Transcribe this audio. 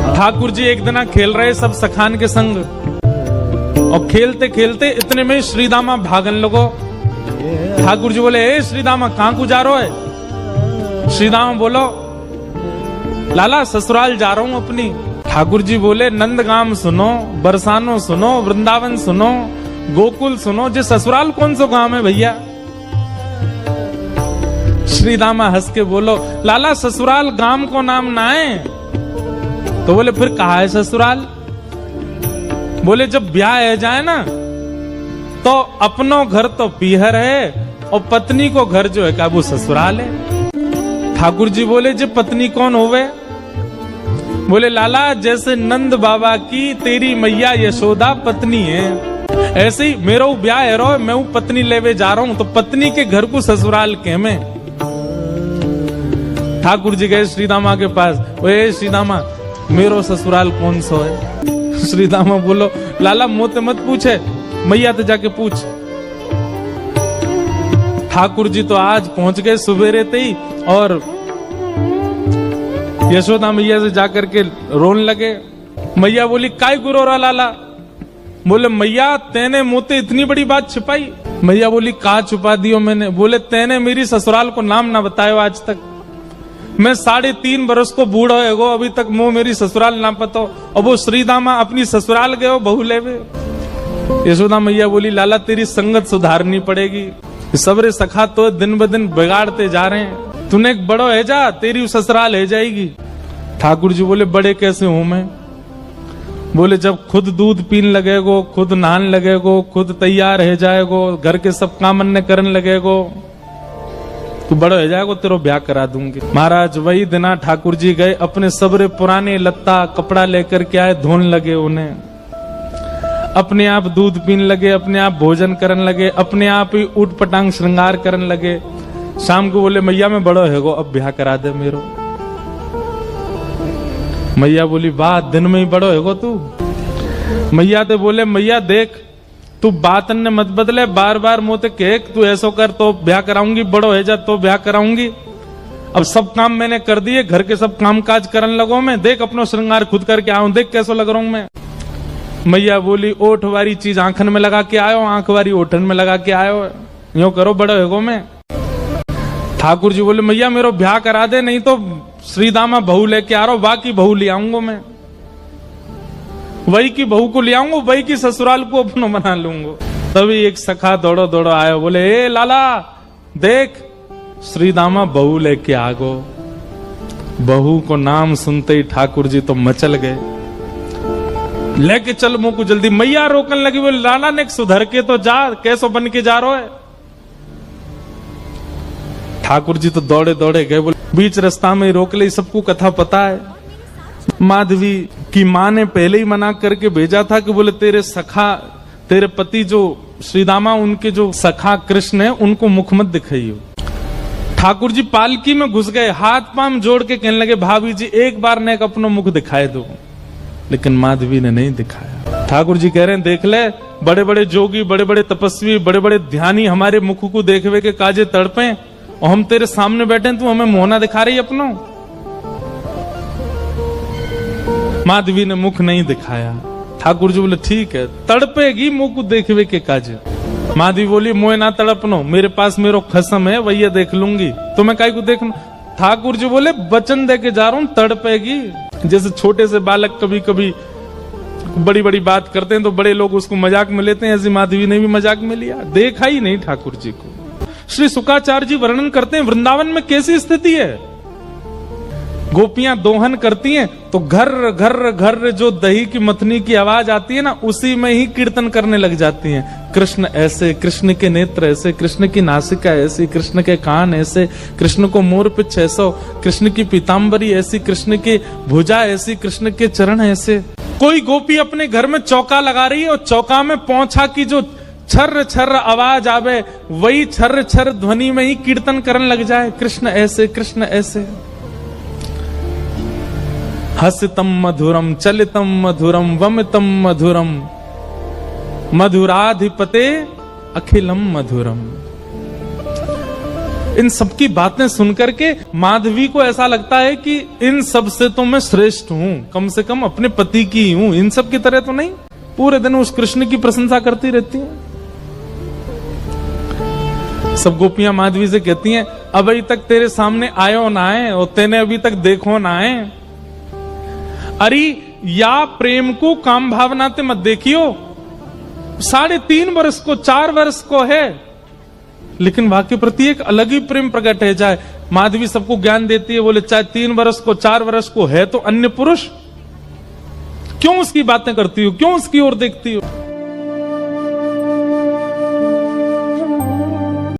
ठाकुर जी एक दिन खेल रहे सब सखान के संग, और खेलते खेलते इतने में श्रीदामा भागन लगो। ठाकुर जी बोले, ए श्रीदामा कहां को जा रहे है? श्रीदामा बोलो, लाला ससुराल जा रहा हूं अपनी। ठाकुर जी बोले, नंदगाम सुनो, बरसानो सुनो, वृंदावन सुनो, गोकुल सुनो, जे ससुराल कौन सा गांव है भैया? श्रीदामा हंस के बोलो, लाला ससुराल गांव को नाम ना है। तो बोले, फिर कहा है ससुराल? बोले, जब ब्याह है जाए ना तो अपनो घर तो पीहर है और पत्नी को घर जो है क्या वो ससुराल है। ठाकुर जी बोले, जे पत्नी कौन होवे? बोले, लाला जैसे नंद बाबा की तेरी मैया यशोदा पत्नी है, ऐसे ही मेरा ब्याह है रो, मैं पत्नी लेवे जा रहा हूं, तो पत्नी के घर को ससुराल के में। ठाकुर जी गए श्रीदामा के पास, ओए श्रीदामा मेरो ससुराल कौन सा है? श्रीदामा बोलो, लाला मोते मत पूछे, मैया तो जाके पूछ। ठाकुर जी तो आज पहुंच गए सुबेरे ते ही, और यशोदा मैया से जाकर के रोने लगे। मैया बोली, काय गुरो रहा लाला? बोले, मैया तेने मोते इतनी बड़ी बात छिपाई। मैया बोली, कहा छुपा दियो मैंने? बोले, तेने मेरी ससुराल को नाम ना बतायो आज तक। मैं 3.5 बरस को बूढ़ा है अभी तक मो मेरी ससुराल ना पतो, और वो श्रीदामा अपनी ससुराल गए बहू लेवे। यशोदा मैया बोली, लाला तेरी संगत सुधारनी पड़ेगी, सबरे सखा तो दिन ब दिन बिगाड़ते जा रहे हैं, तूने एक बड़ो है जा, तेरी ससुराल है जाएगी। ठाकुर जी बोले, बड़े कैसे हूं मैं? बोले, जब खुद दूध पीन लगेगो, खुद नहान लगेगो, खुद तैयार है जाएगो, घर के सब काम अन्य करने लगेगो, तू बड़ा हो जाएगा, तेरो ब्याह करा दूंगी। महाराज वही दिना ठाकुर जी गए, अपने सबरे पुराने लत्ता कपड़ा लेकर के आए, धोने लगे उन्हें, अपने आप दूध पीने लगे, अपने आप भोजन करने लगे, अपने आप ही उठ पटांग श्रृंगार करने लगे। शाम को बोले, मैया मैं बड़ो है गो, अब ब्याह करा दे मेरो। मैया बोली, वाह दिन में ही बड़ो है गो तू। मैया ते बोले, मैया देख तू बात ने मत बदले, बार बार मोते कह तू ऐसो कर तो ब्याह कराऊंगी, बड़ो है जा तो ब्याह कराऊंगी। अब सब काम मैंने कर दिए, घर के सब काम काज करने लगो मैं, देख अपनो श्रृंगार खुद करके आऊं, देख कैसो लग रहा हूं मैं। मैया बोली, ओठ वाली चीज आंखन में लगा के आयो, आंख वाली ओठन में लगा के आयो, यूं करो बड़ो है गो मैं। ठाकुर जी बोले, मैया मेरो ब्याह करा दे, नहीं तो श्रीदामा बहू लेके आ रहा हूं, बाकी बहू ले आऊंगा मैं, वही की बहू को ले आऊंगा, वही की ससुराल को अपनो बना लूंगा। तभी एक सखा दौड़ो दौड़ो आयो, बोले, ए लाला देख श्रीदामा बहू लेके आ गो। बहू को नाम सुनते ही ठाकुर जी तो मचल गए, लेके चल मुंह को जल्दी। मैया रोकने लगी, बोले, लाला ने सुधर के तो जा, कैसो बन के जा रहा है? ठाकुर जी तो दौड़े दौड़े गए, बोले बीच रास्ता में रोक ले, सबको कथा पता है। माधवी की माँ ने पहले ही मना करके भेजा था कि बोले तेरे सखा, तेरे पति जो श्रीदामा, उनके जो सखा कृष्ण है, उनको मुख मत दिखाइयो। ठाकुर जी पालकी में घुस गए, हाथ पांव जोड़ के कहने लगे, भाभी जी एक बार ने अपना मुख दिखाए दो, लेकिन माधवी ने नहीं दिखाया। ठाकुर जी कह रहे हैं, देख ले, बड़े बड़े जोगी, बड़े बड़े तपस्वी, बड़े बड़े ध्यानी हमारे मुख को देखवे के काजे तड़पे, और हम तेरे सामने बैठे, तू हमें मोहना दिखा रही अपनो। माधवी ने मुख नहीं दिखाया। ठाकुर जी बोले, ठीक है, तड़पेगी मुंह को देखवे के काजे। माधवी बोली, मोए ना तड़पनो, मेरे पास मेरो खसम है, वही देख लूंगी, तुम्हें काई को देखना। ठाकुर जी बोले, वचन दे के जा रहा हूं, तड़पेगी। जैसे छोटे से बालक कभी कभी बड़ी बड़ी बात करते हैं तो बड़े लोग उसको मजाक में लेते हैं, ऐसी माधवी ने भी मजाक में लिया, देखा ही नहीं ठाकुर जी को। श्री शुकाचार्य जी वर्णन करते हैं, वृंदावन में कैसी स्थिति है। गोपियां दोहन करती हैं तो घर घर घर जो दही की मथनी की आवाज आती है ना, उसी में ही कीर्तन करने लग जाती हैं। कृष्ण ऐसे, कृष्ण के नेत्र ऐसे, कृष्ण की नासिका ऐसी, कृष्ण के कान ऐसे, कृष्ण को मोर पिछ ऐसो, कृष्ण की पीताम्बरी ऐसी, कृष्ण की भुजा ऐसी, कृष्ण के चरण ऐसे। कोई गोपी अपने घर में चौका लगा रही है और चौका में पौंछा की जो छर्र छर्र आवाज आवे, वही छर्र छर्र ध्वनि में ही कीर्तन करने लग जाए, कृष्ण ऐसे, कृष्ण ऐसे। हसितम मधुरम, चलितम मधुरम, वमितम मधुरम, मधुराधिपते अखिलम मधुरम। इन सबकी बातें सुनकर के माधवी को ऐसा लगता है कि इन सब से तो मैं श्रेष्ठ हूं, कम से कम अपने पति की ही हूं, इन सब की तरह तो नहीं। पूरे दिन उस कृष्ण की प्रशंसा करती रहती हैं। सब गोपियां माधवी से कहती हैं, अभी तक तेरे सामने आयो ना है और तेने अभी तक देखो ना है। अरे या प्रेम को काम भावना ते मत देखियो, 3.5 वर्ष को 4 वर्ष को है, लेकिन वहां के प्रति एक अलग ही प्रेम प्रकट है। चाहे माधवी सबको ज्ञान देती है, बोले चाहे 3 वर्ष को 4 वर्ष को है तो अन्य पुरुष, क्यों उसकी बातें करती हो, क्यों उसकी ओर देखती हो।